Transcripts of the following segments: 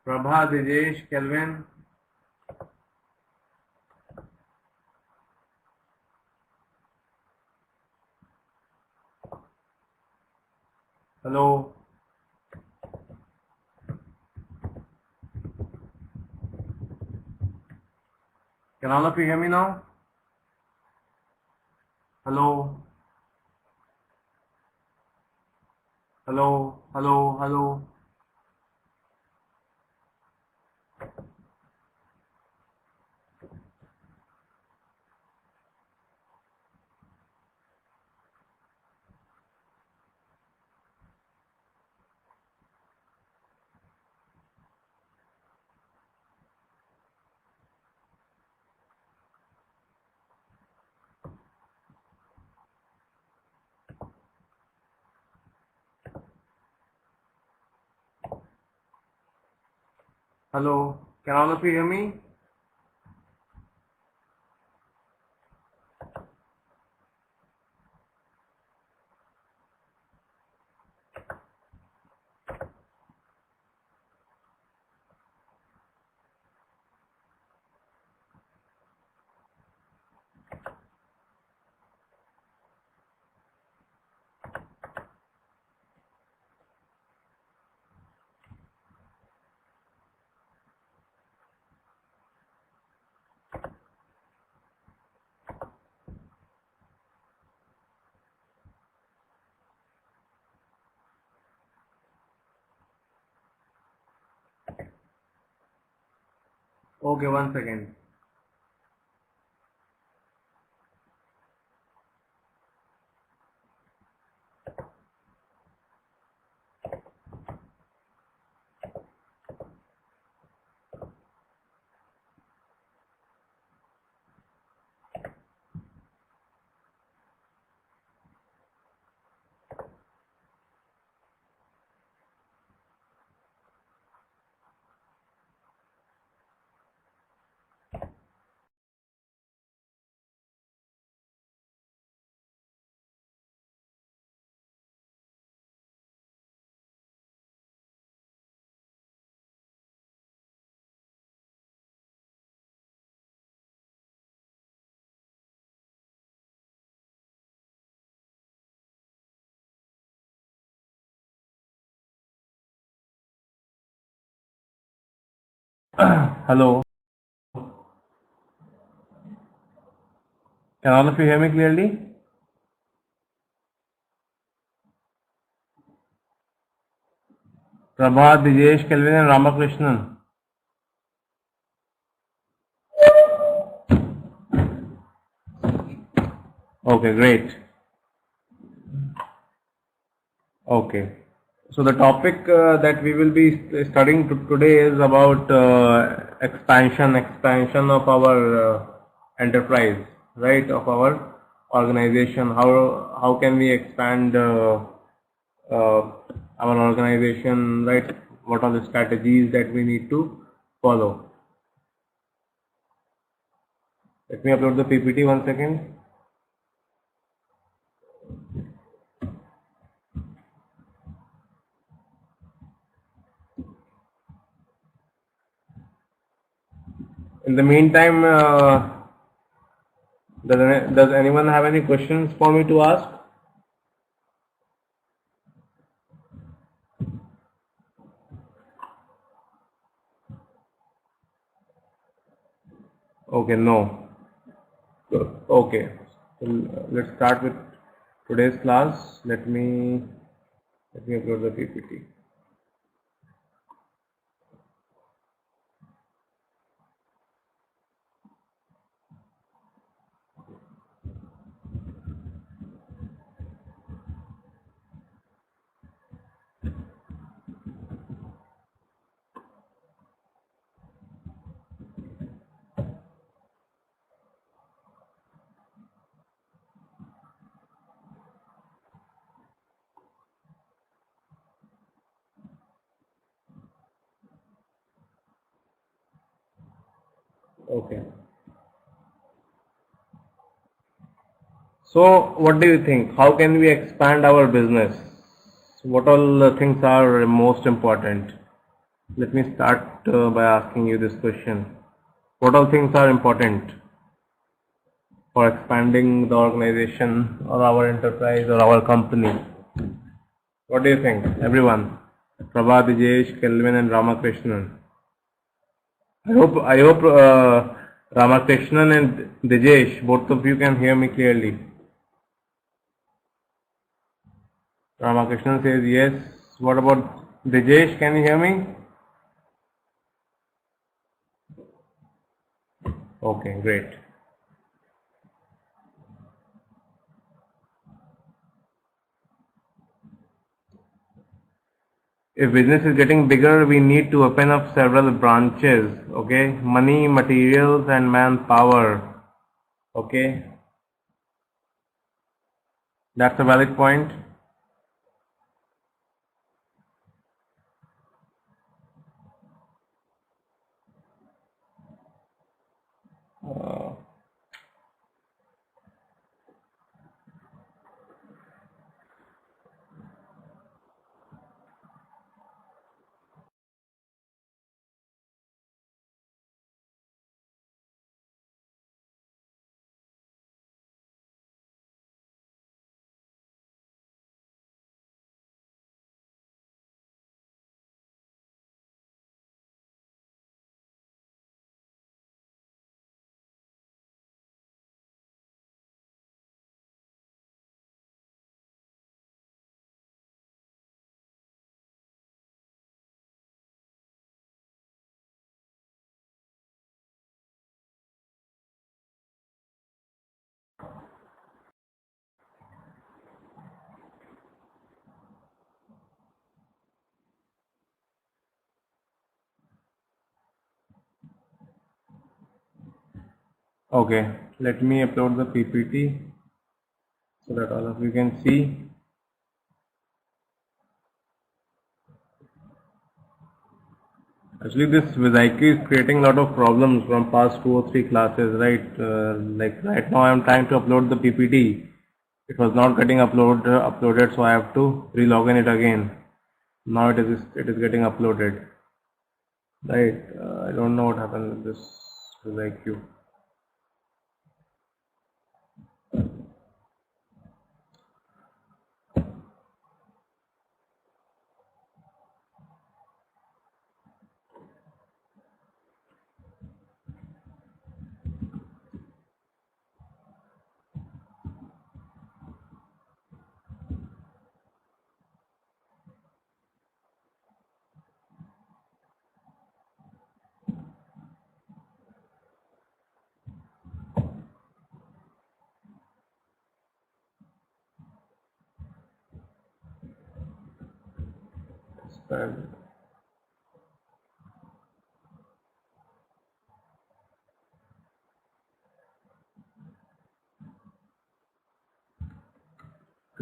Prabha, Dijesh, Kelvin. Hello. Can all of you hear me now? Hello. Hello. Hello. Hello. Hello. Can all of you hear me? Okay, 1 second. Hello. Can all of you hear me clearly? Prabha, Dijesh, Kelvin, and Ramakrishnan. Okay, great. Okay. So the topic that we will be studying today is about expansion of our enterprise, right? Of our organization. How can we expand our organization, right? What are the strategies that we need to follow? Let me upload the PPT 1 second. In the meantime, does anyone have any questions for me to ask? Okay, no. Okay, so let's start with today's class. Let me upload the PPT. Okay. So, what do you think? How can we expand our business? what all things are most important? Let me start by asking you this question. What all things are important for expanding the organization or our enterprise or our company? What do you think, everyone? Prabha, Dijesh, Kelvin, and Ramakrishnan. I hope Ramakrishnan and Dijesh, both of you can hear me clearly. Ramakrishnan says yes. What about Dijesh? Can you hear me? Okay, great. If business is getting bigger, we need to open up several branches. Okay, money, materials, and manpower. Okay, that's a valid point. Okay, let me upload the PPT so that all of you can see. Actually, this Visiki is creating a lot of problems from past 2 or 3 classes, right? Like right now, I am trying to upload the PPT. It was not getting uploaded, so I have to re-log in it again. Now it is getting uploaded. Right? I don't know what happened with this Visiki.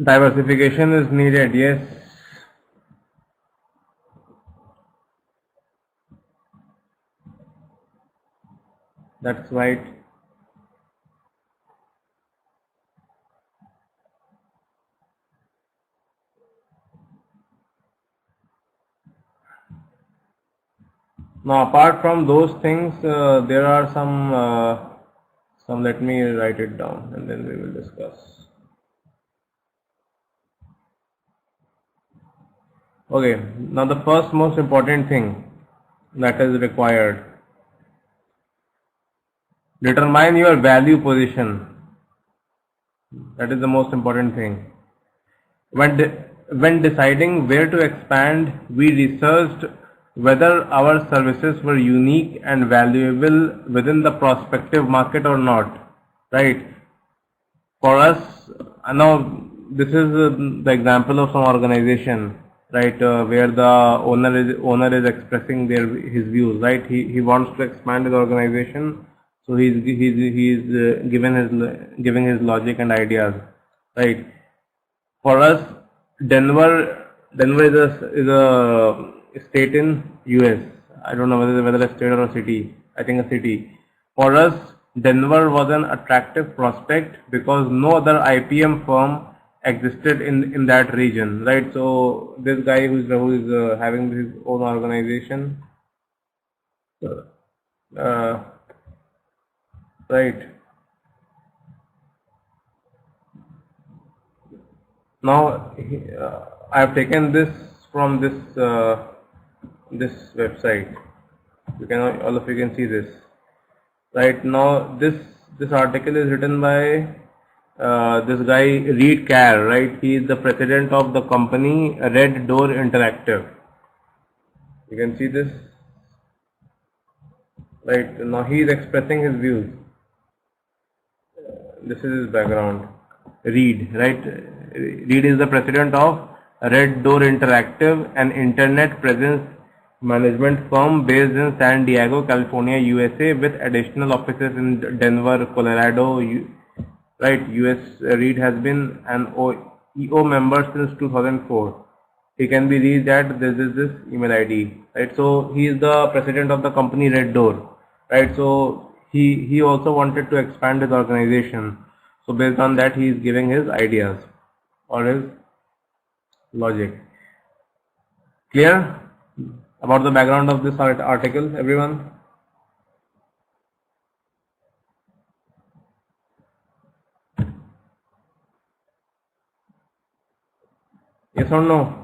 Diversification is needed, yes. That's right. Now, apart from those things, there are some. Let me write it down, and then we will discuss. Okay. Now, the first most important thing that is required: determine your value position. That is the most important thing. When deciding where to expand, we researched whether our services were unique and valuable within the prospective market or not. Right? For us, now this is the example of some organization, right, where the owner is expressing his views, right? He wants to expand his organization, so he's giving his logic and ideas, right? For us, Denver is a state in US. I don't know whether a state or a city. I think a city. For us, Denver was an attractive prospect because no other IPM firm existed in that region, right? So this guy who is having his own organization, uh, right? Now I have taken this from this website. You can, all of you can see this. Right now, this article is written by this guy Reed Carr. Right, he is the president of the company Red Door Interactive. You can see this. Right now, he is expressing his views. This is his background. Reed, right? Reed is the president of Red Door Interactive, an internet presence management firm based in San Diego, California, USA, with additional offices in Denver, Colorado, right? US. Reed has been an EO member since 2004. He can be reached at this email ID, right? So he is the president of the company Red Door, right? So he also wanted to expand his organization. So based on that, he is giving his ideas or his logic. Clear about the background of this article, everyone? Yes or no?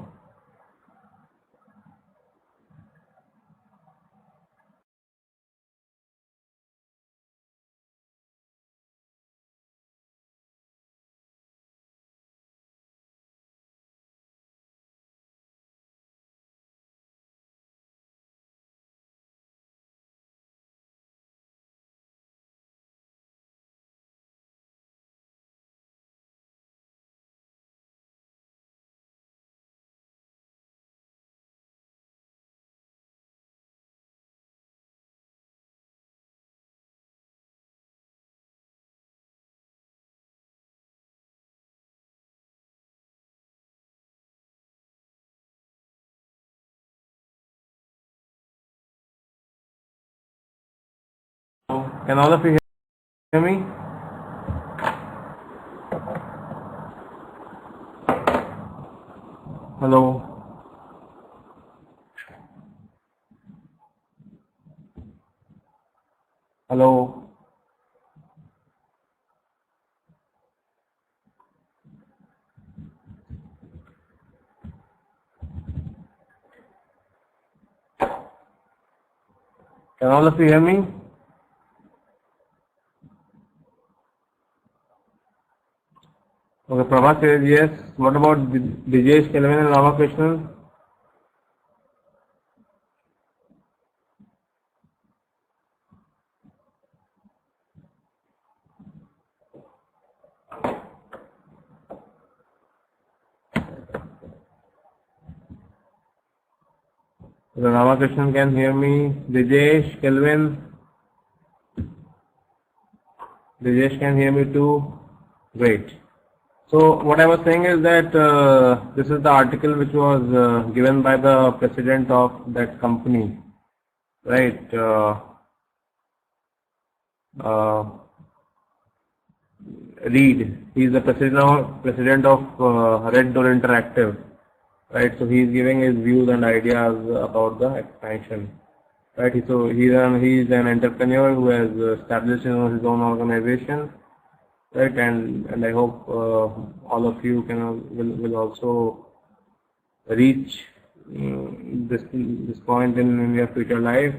Can all of you hear me? Hello. Hello. Can all of you hear me? Okay, Prabha says yes. What about Dijesh, Kelvin and Ramakrishnan? The Ramakrishnan can hear me. Dijesh, Kelvin. Dijesh can hear me too. Great. So what I was saying is that this is the article which was given by the president of that company, right? Reed. He is the president of Red Door Interactive, right? So he is giving his views and ideas about the expansion, right? So he is an entrepreneur who has established his own organization, right? And I hope all of you will also reach this point in your future life,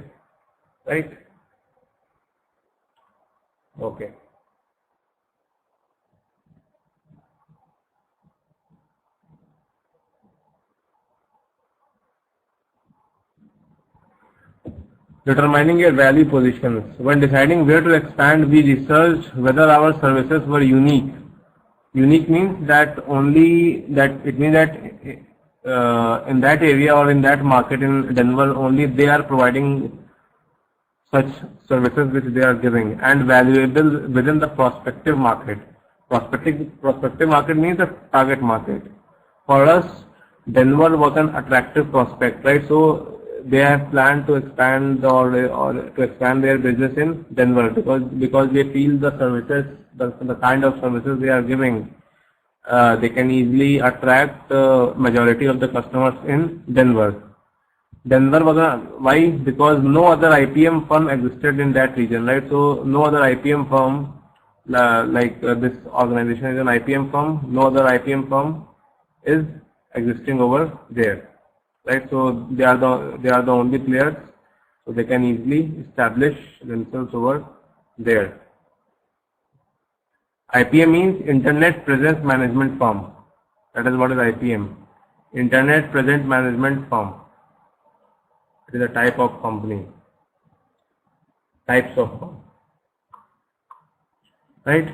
right? Okay. Determining your value positions. When deciding where to expand, we researched whether our services were unique. Unique means that in that area or in that market in Denver only they are providing such services which they are giving, and valuable within the prospective market. Prospective market means the target market. For us, Denver was an attractive prospect, right? So they have planned to expand or to expand their business in Denver because they feel the services, the kind of services they are giving they can easily attract majority of the customers in Denver. Denver was why? Because no other IPM firm existed in that region, right? So no other IPM firm this organization is an IPM firm. No other IPM firm is existing over there, right? So they are the only players, so they can easily establish themselves over there. IPM means Internet Presence Management Firm. That is what is IPM. Internet Presence Management Firm. It is a type of company. Types of firm. Right?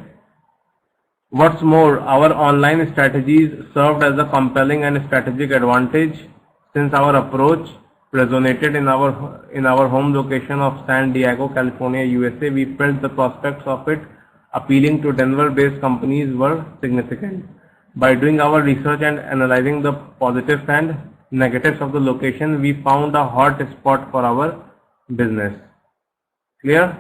What's more, our online strategies served as a compelling and strategic advantage since our approach resonated in our home location of San Diego, California, USA. We felt the prospects of it appealing to Denver-based companies were significant. By doing our research and analyzing the positives and negatives of the location, we found a hot spot for our business. Clear?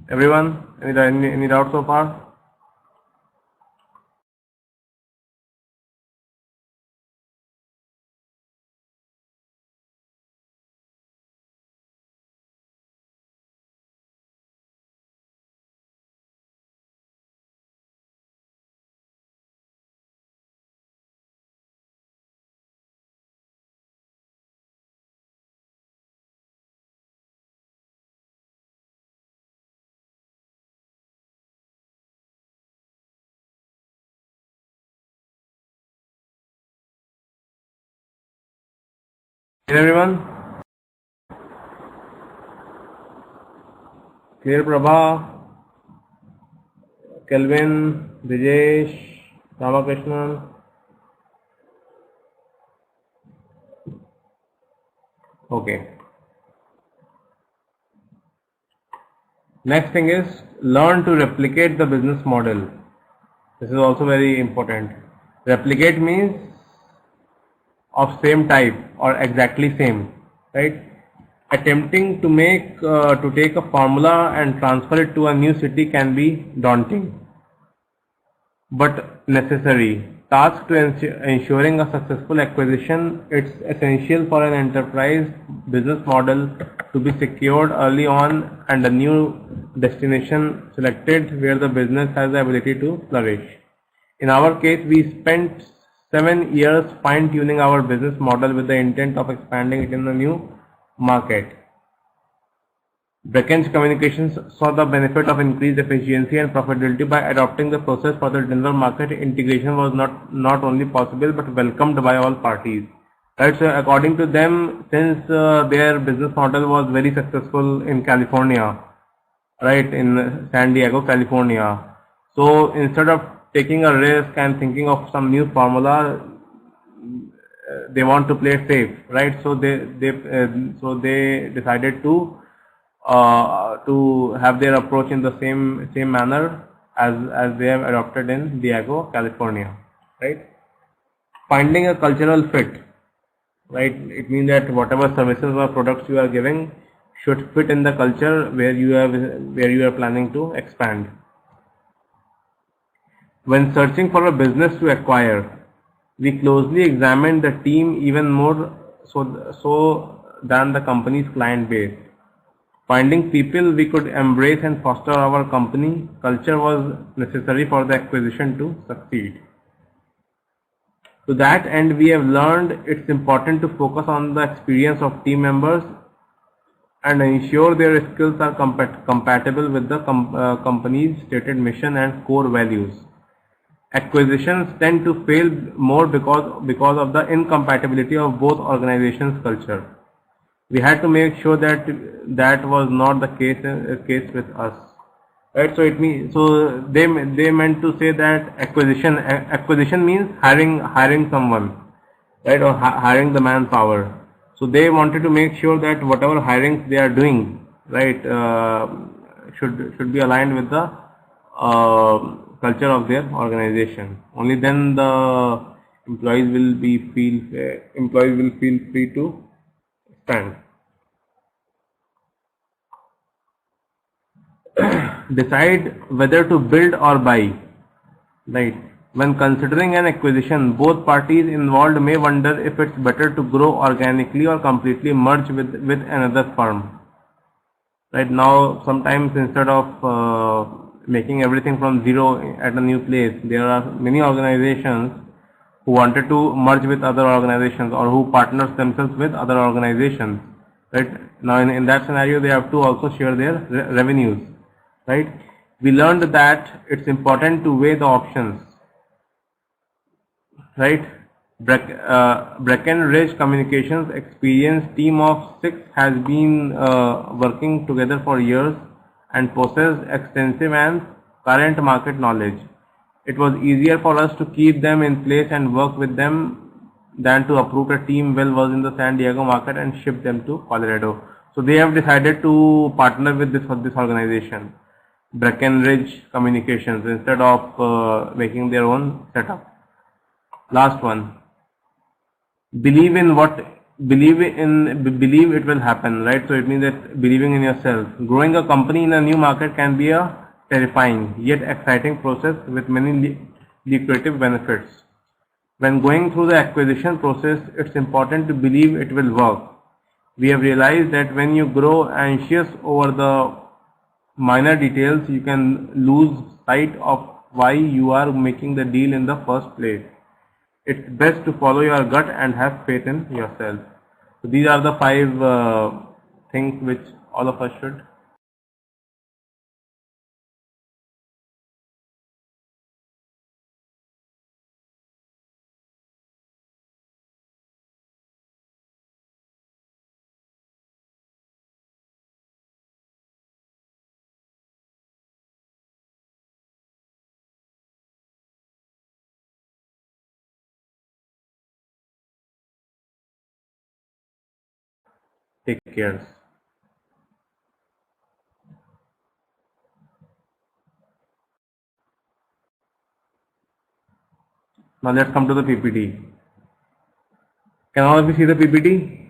Everyone? Any doubts so far? Everyone? Clear, Prabha, Kelvin, Brijesh, Ramakrishnan? Okay. Next thing is learn to replicate the business model. This is also very important. Replicate means of same type or exactly same, right? Attempting to take a formula and transfer it to a new city can be daunting, but necessary. Task to ensuring a successful acquisition, it's essential for an enterprise business model to be secured early on and a new destination selected where the business has the ability to flourish. In our case, we spent 7 years fine-tuning our business model with the intent of expanding it in a new market. Brecken's Communications saw the benefit of increased efficiency and profitability by adopting the process for the Denver market. Integration was not only possible but welcomed by all parties. Right, so according to them, since their business model was very successful in California, right, in San Diego, California, so instead of taking a risk and thinking of some new formula, they want to play safe, right? So they decided to have their approach in the same manner as they have adopted in Diego, California, right? Finding a cultural fit, right? It means that whatever services or products you are giving should fit in the culture where you are planning to expand. When searching for a business to acquire, we closely examined the team even more so than the company's client base. Finding people we could embrace and foster our company culture was necessary for the acquisition to succeed. To that end, we have learned it's important to focus on the experience of team members and ensure their skills are compatible with the company's stated mission and core values. Acquisitions tend to fail more because of the incompatibility of both organizations' culture. We had to make sure that was not the case with us, right? So they meant to say that acquisition means hiring someone, right, or hiring the manpower. So they wanted to make sure that whatever hirings they are doing, right, should be aligned with the culture of their organization. Only then the employees will feel free to expand. Decide whether to build or buy. Right. When considering an acquisition, both parties involved may wonder if it's better to grow organically or completely merge with another firm. Right now, sometimes instead of making everything from zero at a new place, there are many organizations who wanted to merge with other organizations or who partners themselves with other organizations. Right now, in that scenario, they have to also share their revenues. Right. We learned that it's important to weigh the options, right? Breckenridge Communications experienced team of 6 has been working together for years and possessed extensive and current market knowledge. It was easier for us to keep them in place and work with them than to uproot a team well versed in the San Diego market and ship them to Colorado. So they have decided to partner with this organization, Breckenridge Communications, instead of making their own setup. Last one. Believe in what believe it will happen, right? So it means that believing in yourself. Growing a company in a new market can be a terrifying yet exciting process with many lucrative benefits. When going through the acquisition process, it's important to believe it will work. We have realized that when you grow anxious over the minor details, you can lose sight of why you are making the deal in the first place. It's best to follow your gut and have faith in yourself. So these are the 5 things which all of us should take care. Now let's come to the PPT. Can all of you see the PPT?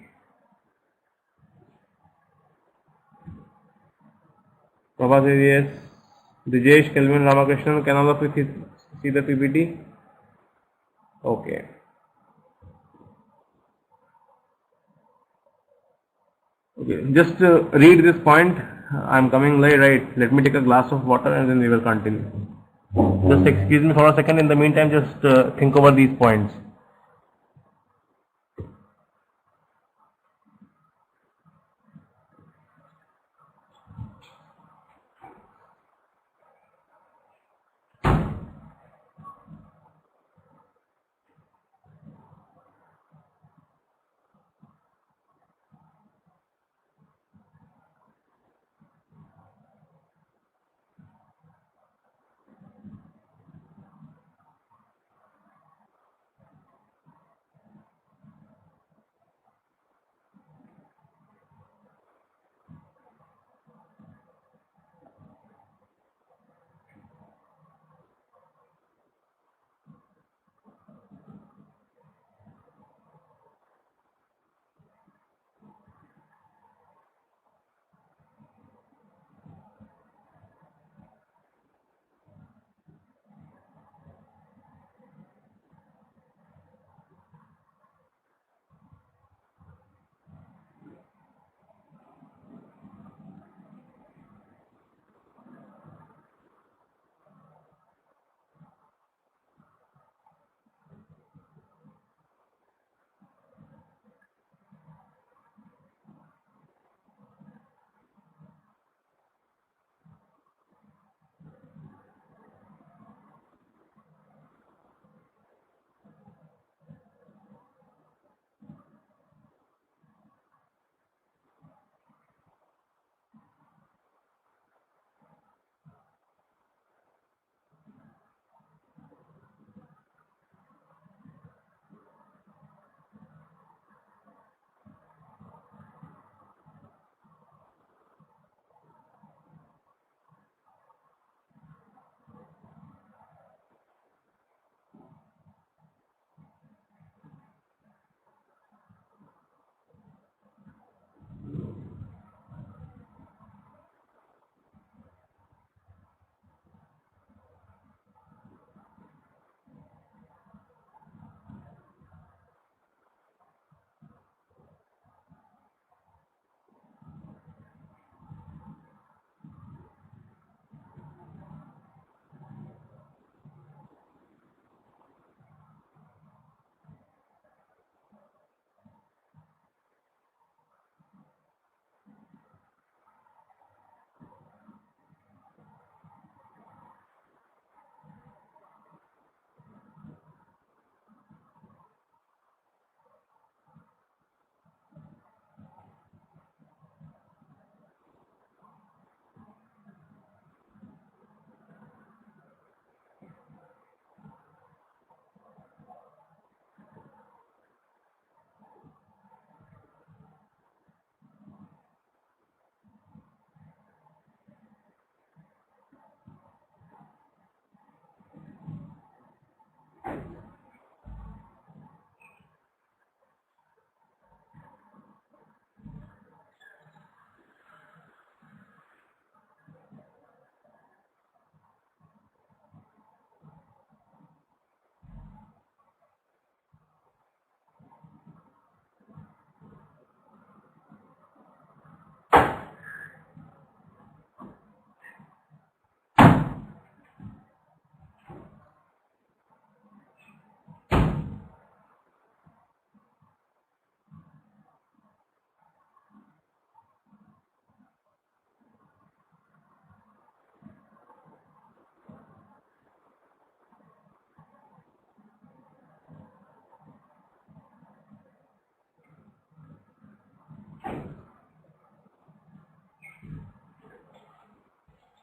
Prabha says yes. Dijesh, Kelvin, Ramakrishnan, can all of you see the PPT? Okay. Okay. Just read this point. I'm coming late, right? Let me take a glass of water and then we will continue. Just excuse me for a second. In the meantime, just think over these points.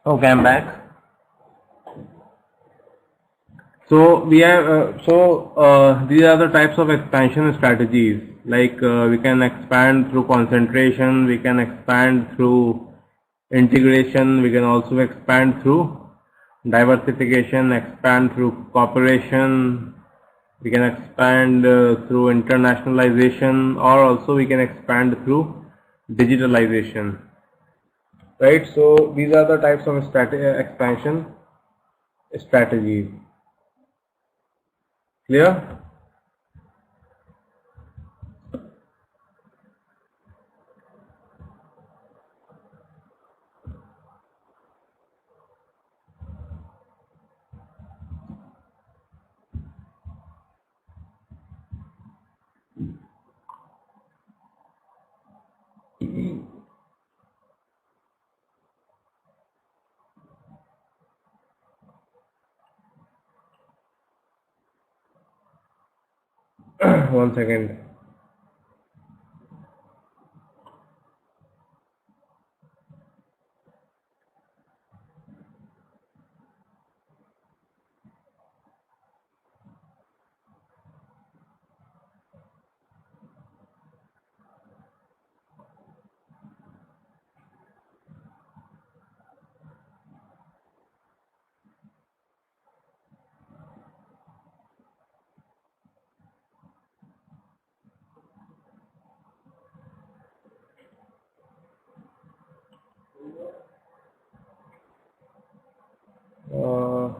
Okay, I'm back. So we have these are the types of expansion strategies. Like we can expand through concentration, we can expand through integration, we can also expand through diversification, expand through cooperation, we can expand through internationalization, or also we can expand through digitalization. Right. So these are the types of expansion strategies. Clear? One second. Uh,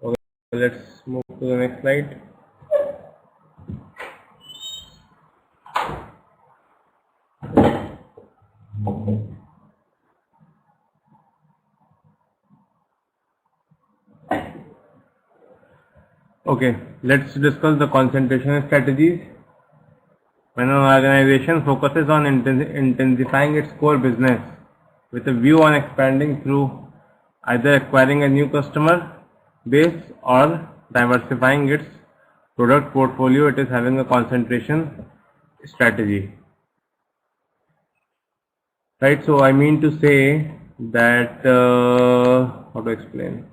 okay, let's move to the next slide. Okay, let's discuss the concentration strategies. When an organization focuses on intensifying its core business with a view on expanding through either acquiring a new customer base or diversifying its product portfolio, it is having a concentration strategy. Right, so I mean to say that, how to explain?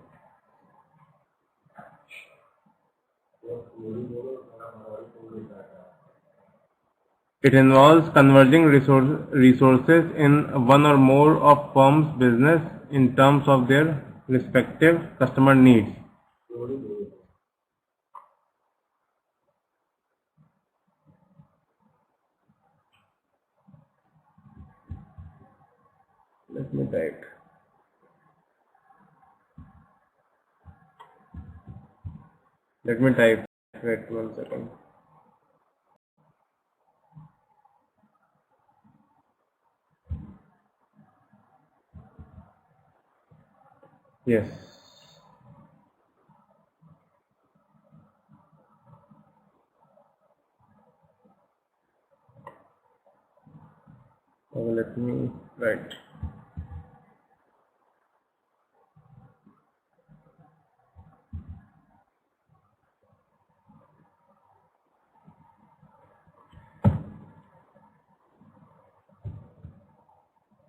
It involves converging resources in one or more of firm's business in terms of their respective customer needs. Let me type. Wait 1 second. Yes. Let me write.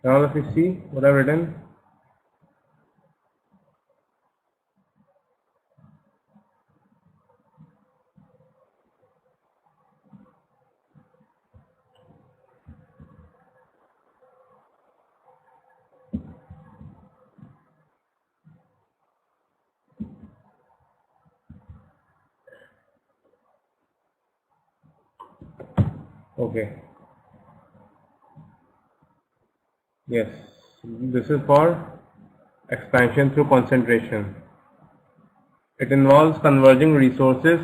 Can all of you see what I've written? Okay. Yes. This is for expansion through concentration. It involves converging resources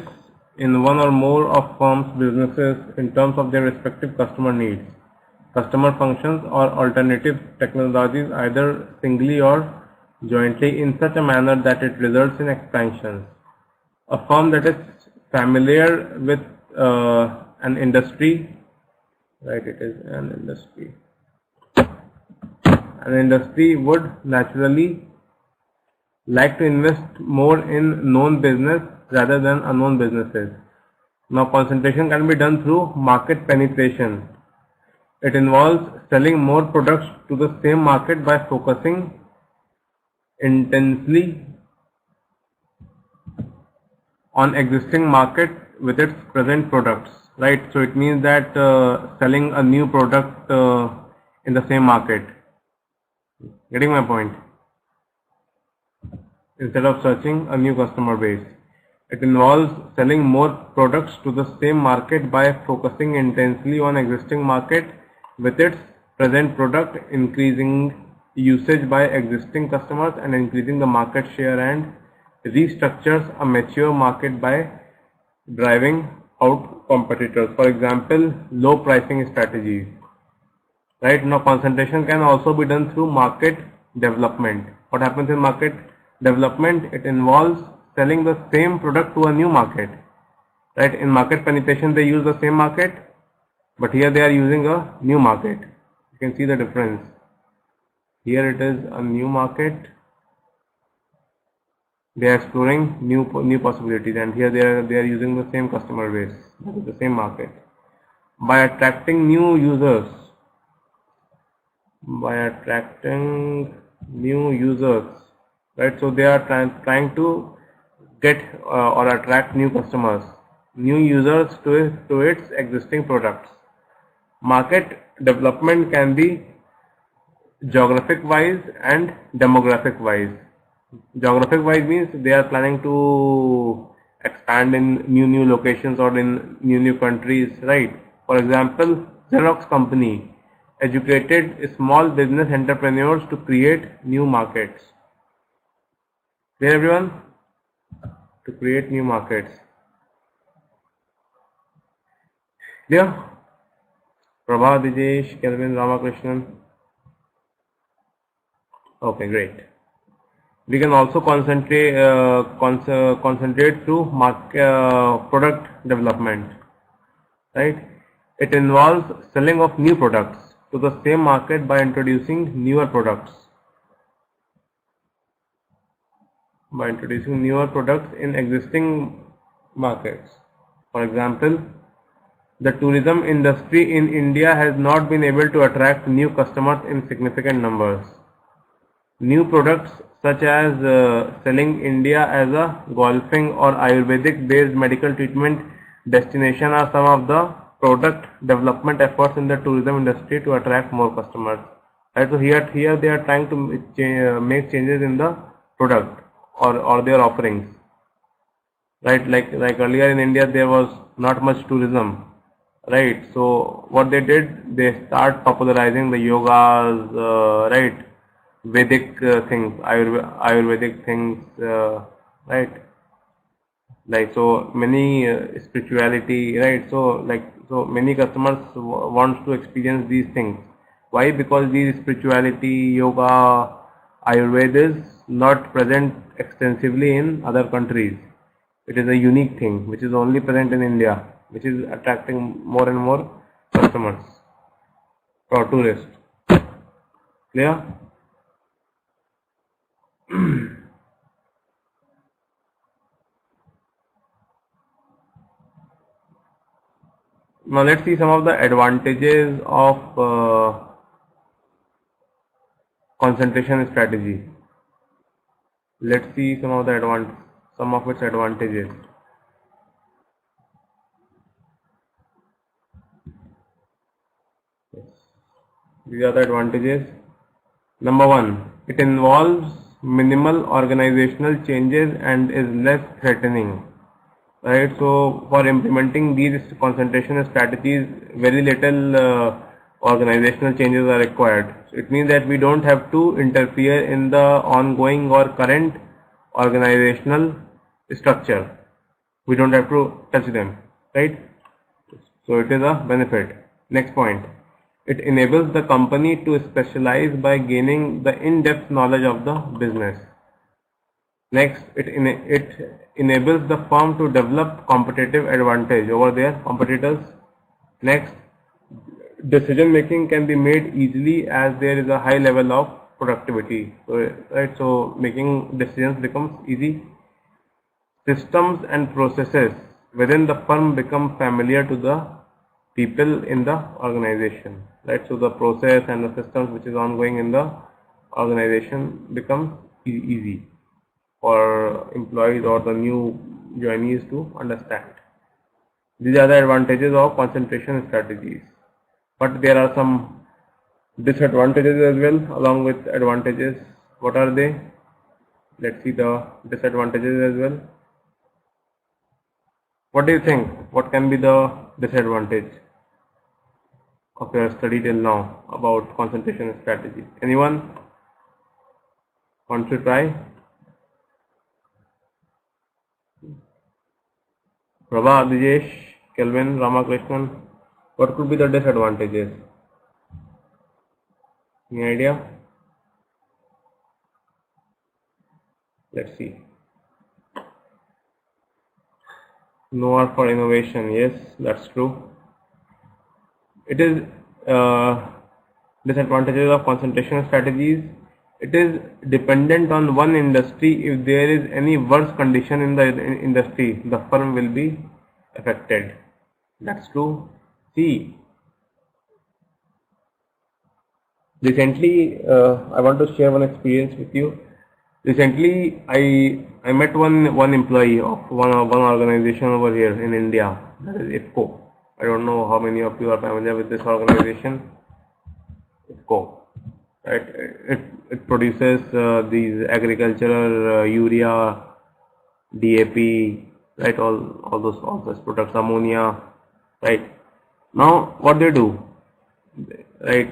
in one or more of firms' businesses in terms of their respective customer needs, customer functions, or alternative technologies, either singly or jointly, in such a manner that it results in expansions. A firm that is familiar with an industry, right? It is an industry. An industry would naturally like to invest more in known business rather than unknown businesses. Now concentration can be done through market penetration. It involves selling more products to the same market by focusing intensely on existing market with its present products, right? So it means that selling a new product in the same market. Getting my point? Instead of searching a new customer base. It involves selling more products to the same market by focusing intensely on existing market with its present product, increasing usage by existing customers and increasing the market share, and restructures a mature market by driving out competitors. For example, low pricing strategies. Right now, concentration can also be done through market development. What happens in market development? It involves selling the same product to a new market. Right? In market penetration, they use the same market, but here they are using a new market. You can see the difference. Here it is a new market. They are exploring new possibilities, and here they are using the same customer base, the same market. By attracting new users, right? So they are trying to get or attract new customers, new users to its existing products. Market development can be geographic wise and demographic wise. Geographic wise means they are planning to expand in new locations or in new countries, right? For example, Xerox company educated small business entrepreneurs to create new markets. Clear everyone? To create new markets. Clear? Prabha, Dijesh, Kelvin, Ramakrishnan. Okay, great. We can also concentrate through product development, right? It involves selling of new products to the same market by introducing newer products. In existing markets. For example, the tourism industry in India has not been able to attract new customers in significant numbers. New products such as selling India as a golfing or Ayurvedic based medical treatment destination are some of the product development efforts in the tourism industry to attract more customers. Right, so here they are trying to make changes in the product or their offerings. Right, like earlier in India there was not much tourism. Right, so what they did, they start popularizing the yogas, right, Vedic things, Ayurvedic things, right? Like so many spirituality, right? So many customers wants to experience these things. Why? Because these spirituality, yoga, Ayurveda is not present extensively in other countries. It is a unique thing which is only present in India, which is attracting more and more customers or tourists. Clear? Now let's see some of the advantages of concentration strategy. Let's see some of its advantages. These are the advantages. Number one, it involves minimal organizational changes and is less threatening. Right, so for implementing these concentration strategies, very little organizational changes are required. So it means that we don't have to interfere in the ongoing or current organizational structure. We don't have to touch them, right? So it is a benefit. Next point, it enables the company to specialize by gaining the in-depth knowledge of the business. Next, it enables the firm to develop competitive advantage over their competitors. Next, decision making can be made easily as there is a high level of productivity. So, right, so making decisions becomes easy. Systems and processes within the firm become familiar to the people in the organization, right? So the process and the systems which is ongoing in the organization becomes easy for employees or the new joinees to understand. These are the advantages of concentration strategies, but there are some disadvantages as well along with advantages. What are they? Let's see the disadvantages as well. What do you think? What can be the disadvantage of your study till now about concentration strategy? Anyone want to try? Prabha, Dijesh, Kelvin, Ramakrishnan, what could be the disadvantages? Any idea? Let's see. No for innovation. Yes, that's true. It is disadvantages of concentration strategies. It is dependent on one industry. If there is any worse condition in the industry, the firm will be affected. That's true. See, recently I want to share one experience with you. Recently, I met one employee of one organization over here in India, that is IFCO. I don't know how many of you are familiar with this organization. IFCO, right? It produces these agricultural urea, DAP, right? All those products, ammonia, right? Now, what they do, right?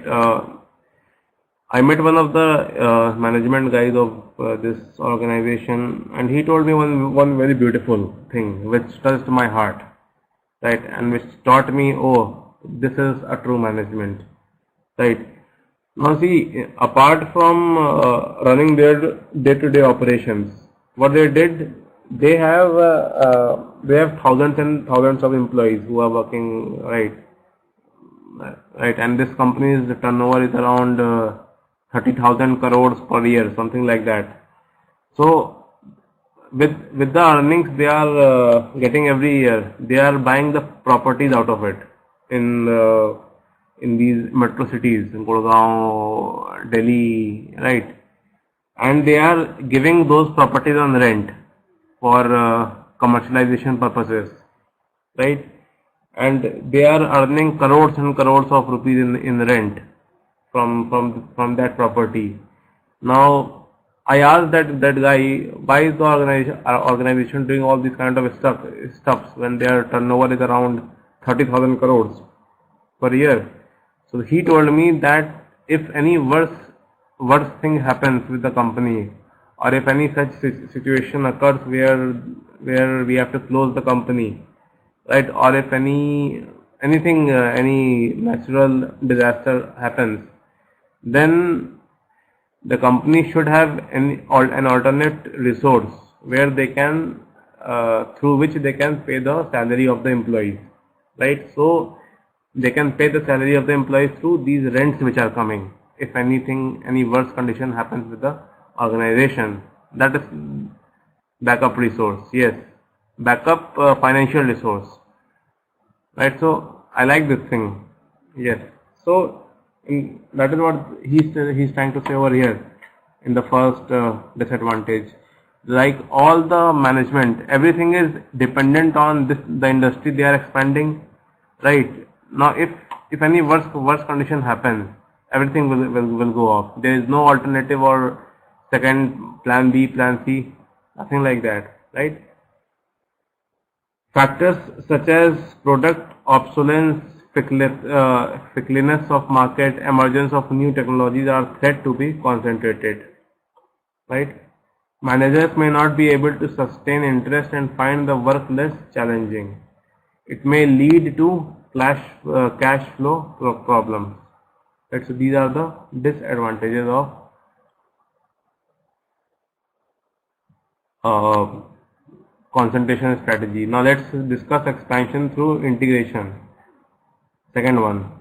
I met one of the management guys of this organization, and he told me one very beautiful thing which touched my heart, right, and which taught me, oh, this is a true management, right. Now see, apart from running their day-to-day operations, what they did, they have thousands and thousands of employees who are working, right, and this company's turnover is around 30,000 crores per year, something like that. So with the earnings they are getting every year, they are buying the properties out of it in these metro cities, in Gurgaon, Delhi, right? And they are giving those properties on rent for commercialization purposes, right? And they are earning crores and crores of rupees in rent from that property. Now I asked that guy, why is the organization doing all these kind of stuffs when their turnover is around 30,000 crores per year? So he told me that if any worse thing happens with the company, or if any such situation occurs where we have to close the company, right, or if any natural disaster happens, then the company should have an alternate resource where they can through which they can pay the salary of the employees, right? So they can pay the salary of the employees through these rents which are coming. If any worse condition happens with the organization, that is backup resource. Yes, backup financial resource, right? So I like this thing. Yes. So that is what he's trying to say over here in the first disadvantage. Like all the management, everything is dependent on the industry they are expanding, right? Now if any worse condition happens, everything will go off. There is no alternative or second plan B, plan C, nothing like that, right? Factors such as product obsolescence, fickleness of market, emergence of new technologies are threat to be concentrated, right? Managers may not be able to sustain interest and find the work less challenging. It may lead to cash flow problems. Right? So these are the disadvantages of concentration strategy. Now let's discuss expansion through integration. Second one.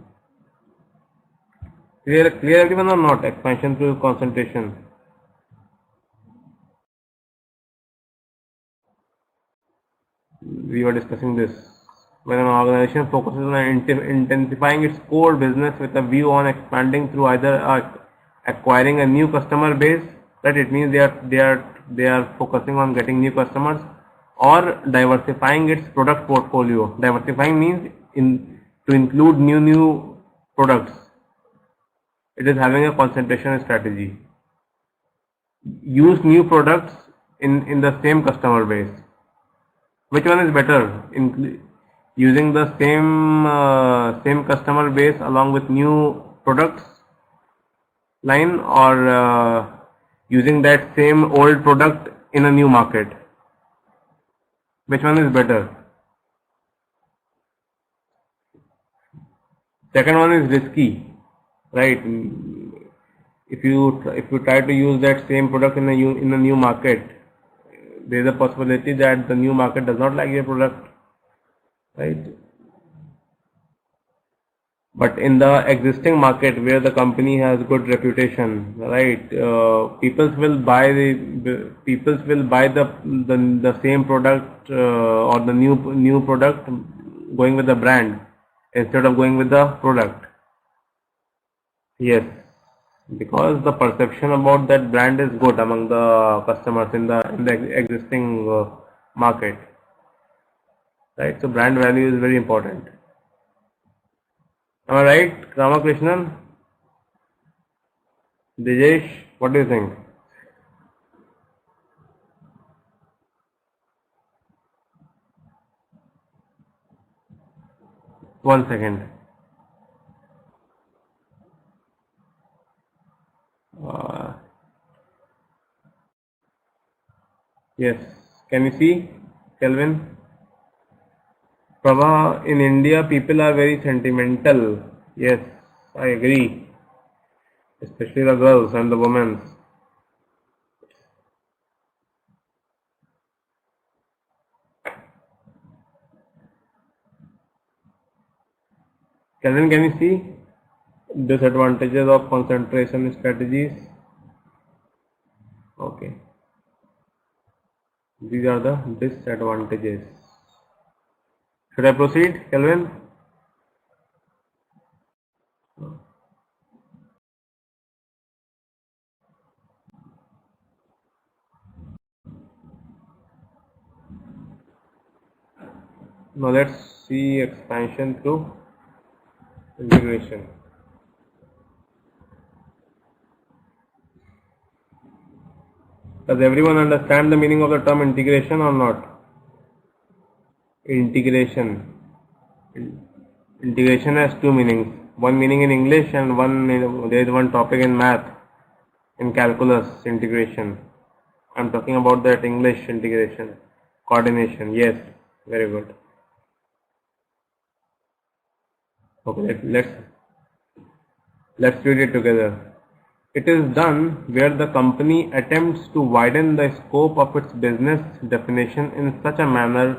Clear everyone or not? Expansion through concentration. We were discussing this. When an organization focuses on intensifying its core business with a view on expanding through either acquiring a new customer base, right? It means they are focusing on getting new customers, or diversifying its product portfolio. Diversifying means to include new products. It is having a concentration strategy. Use new products in the same customer base. Which one is better? Using the same customer base along with new products line, or using that same old product in a new market? Which one is better? Second one is risky, right? If you try to use that same product in a new market, there is a possibility that the new market does not like your product, right? But in the existing market where the company has good reputation, right? People will buy the same product, or the new product, going with the brand instead of going with the product. Yes, because the perception about that brand is good among the customers in the existing market, right? So brand value is very important. Am I right, Ramakrishnan? Dijesh, what do you think? One second. Yes, can you see, Kelvin? Prabha, in India, people are very sentimental. Yes, I agree. Especially the girls and the women. Kelvin, can you see disadvantages of concentration strategies? Okay. These are the disadvantages. Should I proceed, Kelvin? Now let's see expansion through integration. Does everyone understand the meaning of the term integration or not? Integration. Integration has two meanings. One meaning in English, and there is one topic in math, in calculus, integration. I'm talking about that English integration. Coordination. Yes, very good. Okay, let's read it together. It is done where the company attempts to widen the scope of its business definition in such a manner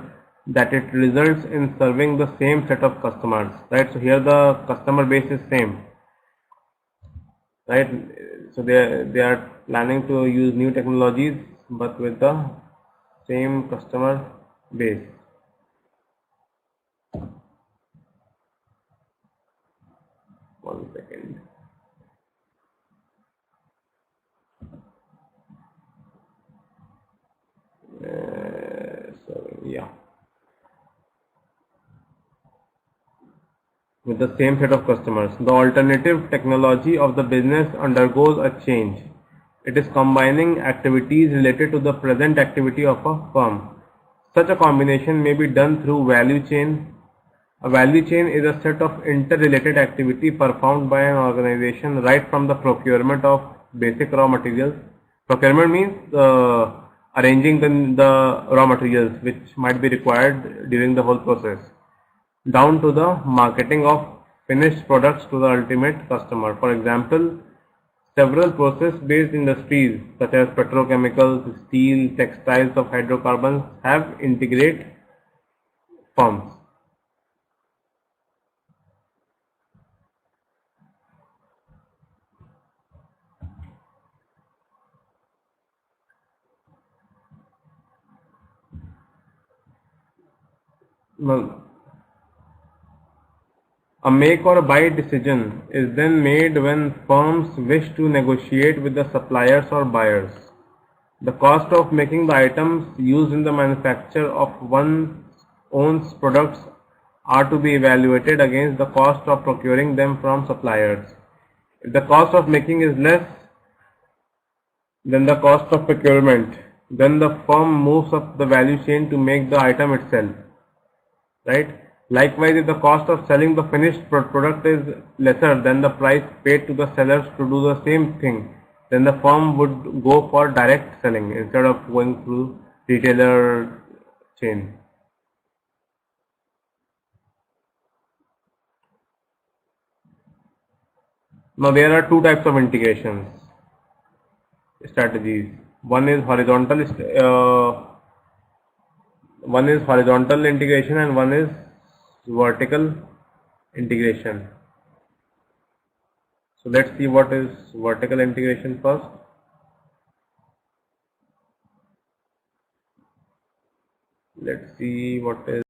that it results in serving the same set of customers, right? So here the customer base is same, right? So they are planning to use new technologies but with the same customer base. One second. Yeah. With the same set of customers. The alternative technology of the business undergoes a change. It is combining activities related to the present activity of a firm. Such a combination may be done through value chain. A value chain is a set of interrelated activity performed by an organization right from the procurement of basic raw materials. Procurement means arranging the raw materials which might be required during the whole process, down to the marketing of finished products to the ultimate customer. For example, several process-based industries such as petrochemicals, steel, textiles of hydrocarbons have integrate firms. Now, a make or buy decision is then made when firms wish to negotiate with the suppliers or buyers. The cost of making the items used in the manufacture of one's own products are to be evaluated against the cost of procuring them from suppliers. If the cost of making is less than the cost of procurement, then the firm moves up the value chain to make the item itself. Right? Likewise, if the cost of selling the finished product is lesser than the price paid to the sellers to do the same thing, then the firm would go for direct selling instead of going through retailer chain. Now there are two types of integration strategies. One is horizontal integration and one is vertical integration. So let's see what is vertical integration first. Let's see what is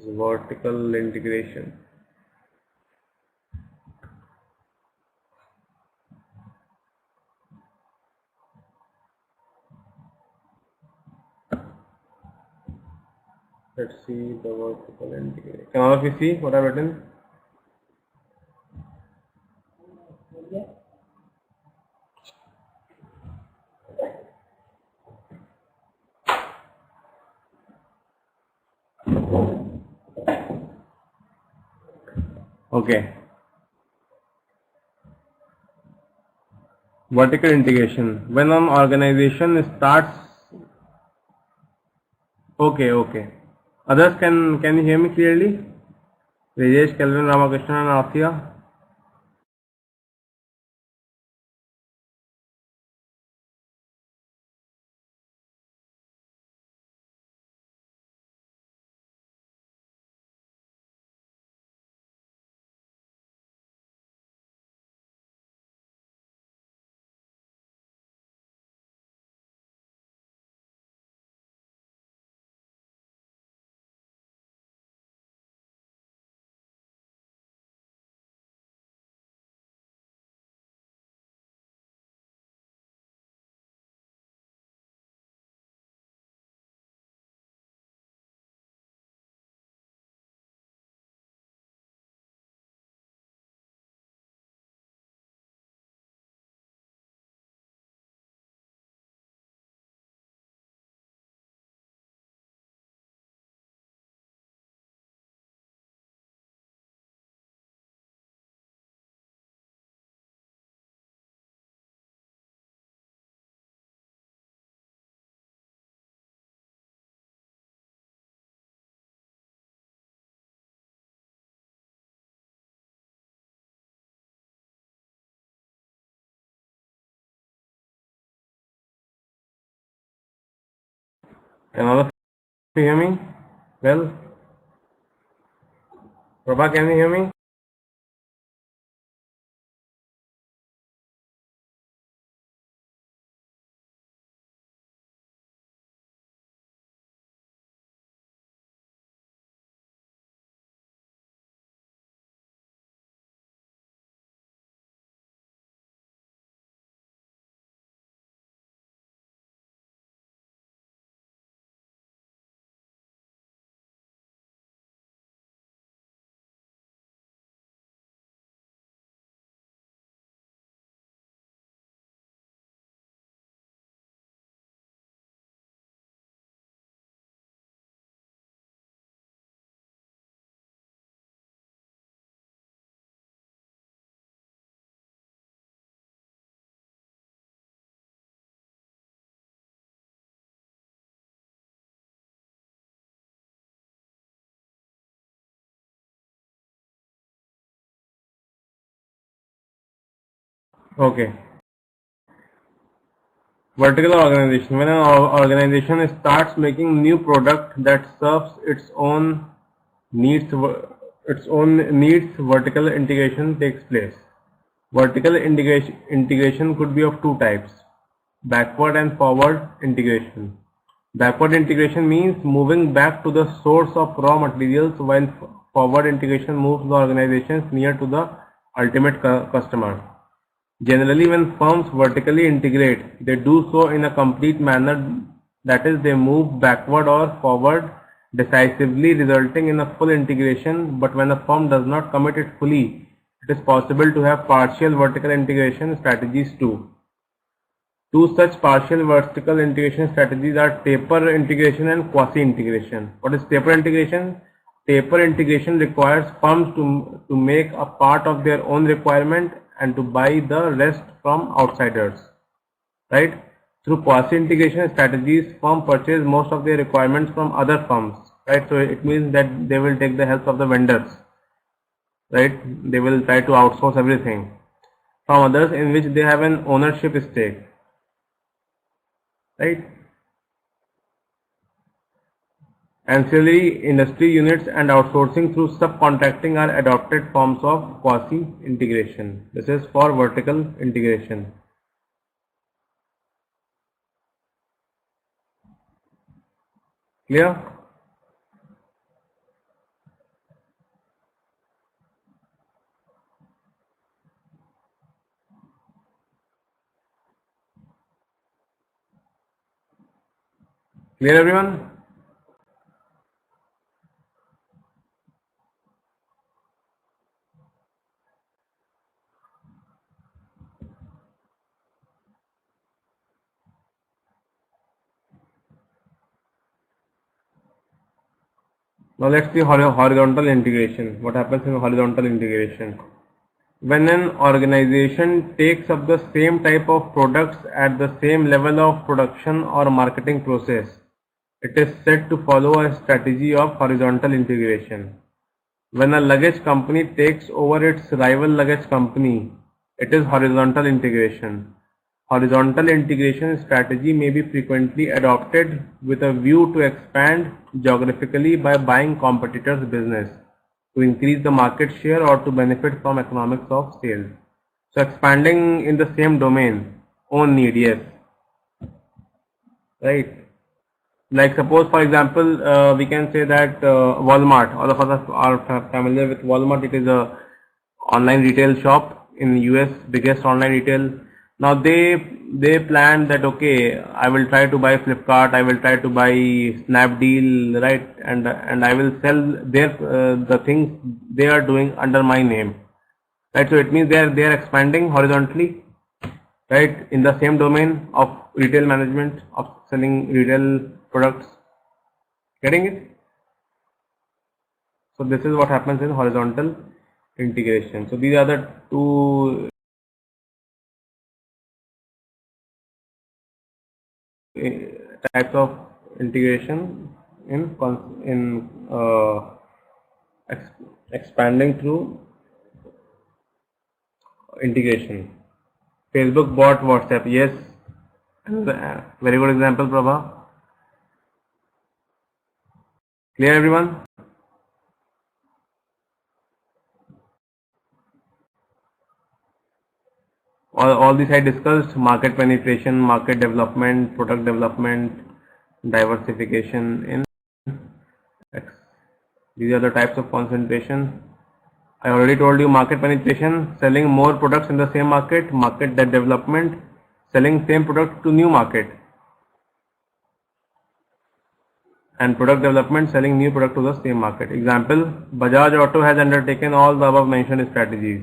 vertical integration. Let's see the vertical integration. Can all of you see what I've written? Okay. Vertical integration. When an organization starts. Okay. Others, can you hear me clearly? Rajesh, Kelvin, Ramakrishna, and Athia. Can all of you hear me? Well, Prabha, can you hear me? Okay. Vertical organization. When an organization starts making new product that serves its own needs, vertical integration takes place. Vertical integration could be of two types: backward and forward integration. Backward integration means moving back to the source of raw materials, while forward integration moves the organizations near to the ultimate customer. Generally, when firms vertically integrate, they do so in a complete manner, that is, they move backward or forward decisively, resulting in a full integration. But when a firm does not commit it fully, it is possible to have partial vertical integration strategies too. Two such partial vertical integration strategies are taper integration and quasi-integration. What is taper integration? Taper integration requires firms to make a part of their own requirement and to buy the rest from outsiders. Right? Through quasi-integration strategies, firms purchase most of their requirements from other firms. Right? So it means that they will take the help of the vendors. Right? They will try to outsource everything from others in which they have an ownership stake. Right? Ancillary industry units and outsourcing through subcontracting are adopted forms of quasi-integration. This is for vertical integration. Clear? Clear, everyone? Now let's see horizontal integration. What happens in horizontal integration? When an organization takes up the same type of products at the same level of production or marketing process, it is said to follow a strategy of horizontal integration. When a luggage company takes over its rival luggage company, it is horizontal integration. Horizontal integration strategy may be frequently adopted with a view to expand geographically by buying competitors' business, to increase the market share or to benefit from economics of sales. So expanding in the same domain, own need, yes. Right. Like suppose for example, we can say that Walmart, all of us are familiar with Walmart. It is a online retail shop in US, biggest online retail. Now they plan that okay, I will try to buy Flipkart, I will try to buy Snapdeal, right, and I will sell their the things they are doing under my name, right. So it means they are expanding horizontally, right, in the same domain of retail management, of selling retail products. Getting it? So this is what happens in horizontal integration. So these are the two types of integration in expanding through integration. Facebook bought WhatsApp. Yes, very good example, Prabha. Clear, everyone? All these I discussed: market penetration, market development, product development, diversification. In these are the types of concentration. I already told you: market penetration, selling more products in the same market; market development, selling same product to new market; and product development, selling new product to the same market. Example: Bajaj Auto has undertaken all the above mentioned strategies.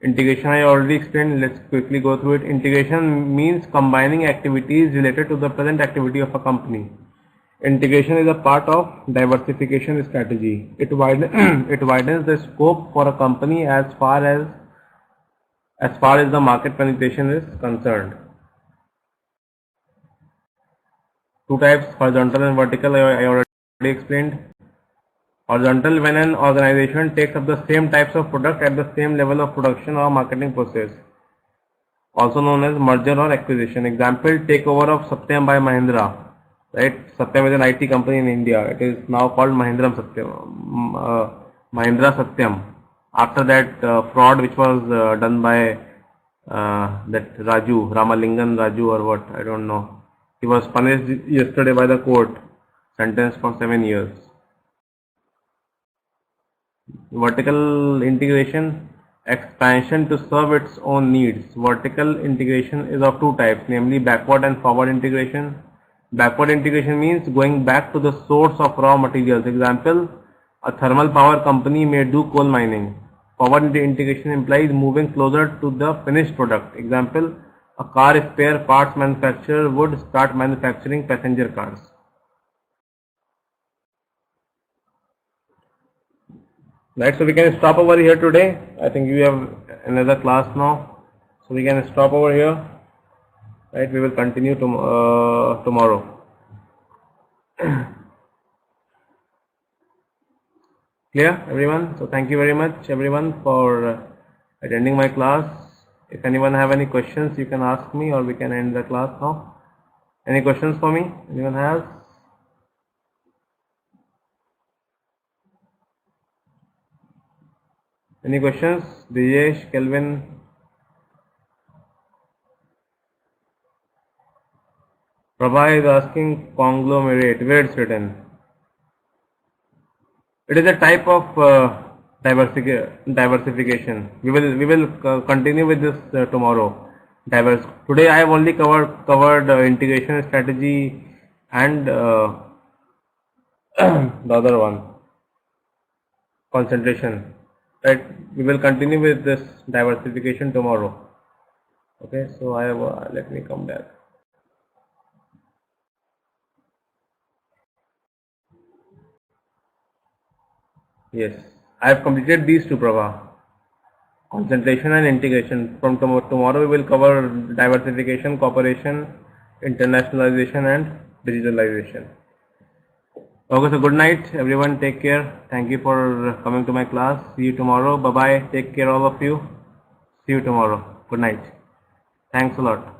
Integration I already explained. Let's quickly go through it. Integration means combining activities related to the present activity of a company. Integration is a part of diversification strategy. It widens the scope for a company as far as the market penetration is concerned. Two types: horizontal and vertical. I already explained. Horizontal, when an organization takes up the same types of product at the same level of production or marketing process, also known as merger or acquisition. Example: takeover of Satyam by Mahindra. Right, Satyam is an IT company in India. It is now called Mahindra Satyam. After that fraud which was done by that Ramalingan Raju or what, I don't know. He was punished yesterday by the court, sentenced for 7 years. Vertical integration, expansion to serve its own needs. Vertical integration is of two types, namely backward and forward integration. Backward integration means going back to the source of raw materials. Example, a thermal power company may do coal mining. Forward integration implies moving closer to the finished product. Example, a car spare parts manufacturer would start manufacturing passenger cars. Right, so we can stop over here today. I think you have another class now, so we can stop over here. Right, we will continue tomorrow. Clear, everyone? So thank you very much, everyone, for attending my class. If anyone have any questions, you can ask me, or we can end the class now. Any questions for me? Anyone has? Any questions? Diyesh, Kelvin? Prabha is asking conglomerate. Where it's written? It is a type of diversification. We will continue with this tomorrow. Today I have only covered integration strategy and the other one, concentration. Right? We will continue with this diversification tomorrow. Okay, so I have let me come back. Yes, I have completed these two, Prabha. Concentration and integration. From tomorrow we will cover diversification, cooperation, internationalization and digitalization. Okay, so good night everyone, take care. Thank you for coming to my class. See you tomorrow. Bye bye. Take care all of you. See you tomorrow. Good night. Thanks a lot.